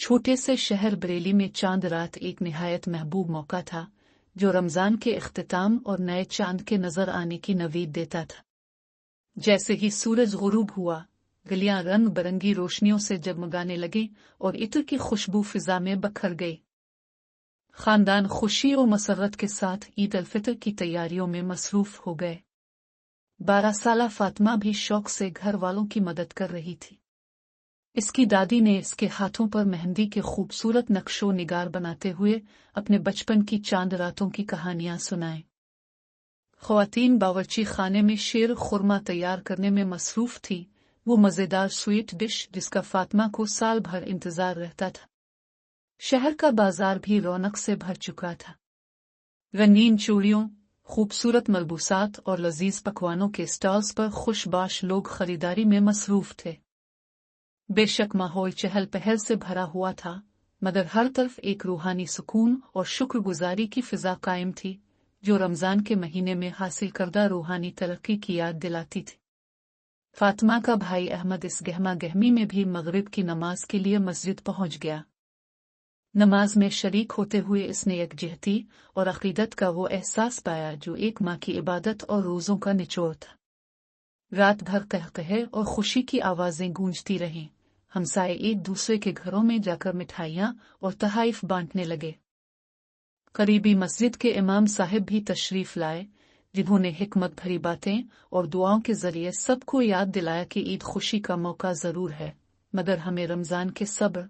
छोटे से शहर बरेली में चांद रात एक निहायत महबूब मौका था जो रमजान के इख्तिताम और नए चांद के नजर आने की नवीद देता था। जैसे ही सूरज गुरूब हुआ, गलियां रंग बिरंगी रोशनियों से जगमगाने लगी और इत्र की खुशबू फिजा में बखर गई। खानदान खुशी और मसरत के साथ ईद अल फितर की तैयारियों में मसरूफ हो गए। 12 साला फातिमा भी शौक से घर वालों की मदद कर रही थी। इसकी दादी ने इसके हाथों पर मेहंदी के खूबसूरत नक्शो निगार बनाते हुए अपने बचपन की चांद रातों की कहानियां सुनाई। ख्वातीन बावर्ची खाने में शीर खुरमा तैयार करने में मसरूफ थी, वो मजेदार स्वीट डिश जिसका फातिमा को साल भर इंतजार रहता था। शहर का बाजार भी रौनक से भर चुका था। रंगीन चूड़ियों, खूबसूरत मलबूसात और लजीज पकवानों के स्टॉल्स पर खुशबाश लोग खरीदारी में मसरूफ थे। बेशक माहौल चहल पहल से भरा हुआ था, मगर हर तरफ एक रूहानी सुकून और शुक्रगुजारी की फिजा कायम थी जो रमजान के महीने में हासिल करदा रूहानी तरक्की की याद दिलाती थी। फातिमा का भाई अहमद इस गहमा गहमी में भी मगरिब की नमाज के लिए मस्जिद पहुंच गया। नमाज में शरीक होते हुए इसने यकजहती और अकीदत का वो एहसास पाया जो एक माँ की इबादत और रोज़ों का निचोड़ था। रात भर कहकहे और खुशी की आवाजें गूंजती रहीं। हमसाए एक दूसरे के घरों में जाकर मिठाइयाँ और तहाइफ बांटने लगे। करीबी मस्जिद के इमाम साहिब भी तशरीफ लाए, जिन्होंने हिकमत भरी बातें और दुआओं के जरिए सबको याद दिलाया कि ईद खुशी का मौका जरूर है, मगर हमें रमजान के सब्र,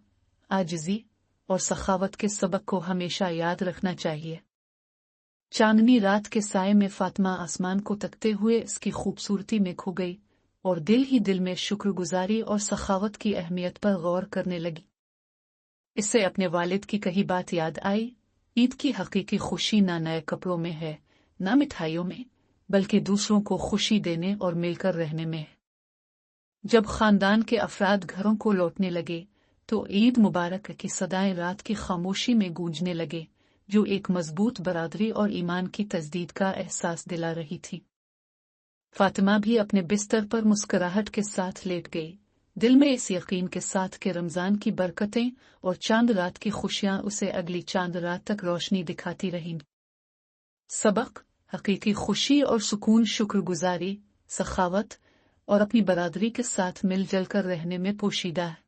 आजिज़ी और सखावत के सबक को हमेशा याद रखना चाहिए। चांदनी रात के साये में फातिमा आसमान को तकते हुए इसकी खूबसूरती में खो गई और दिल ही दिल में शुक्रगुजारी और सखावत की अहमियत पर गौर करने लगी। इससे अपने वालिद की कही बात याद आई, ईद की हकीकी खुशी ना नए कपड़ों में है, ना मिठाइयों में, बल्कि दूसरों को खुशी देने और मिलकर रहने में है। जब खानदान के अफराद घरों को लौटने लगे तो ईद मुबारक की सदाएं रात की खामोशी में गूंजने लगे, जो एक मजबूत बरादरी और ईमान की तजदीद का एहसास दिला रही थी। फातिमा भी अपने बिस्तर पर मुस्कुराहट के साथ लेट गई, दिल में इस यकीन के साथ कि रमजान की बरकतें और चांद रात की खुशियां उसे अगली चांद रात तक रोशनी दिखाती रहें। सबक: हकीकी खुशी और सुकून शुक्रगुजारी, सखावत और अपनी बरादरी के साथ मिलजुल कर रहने में पोशीदा है।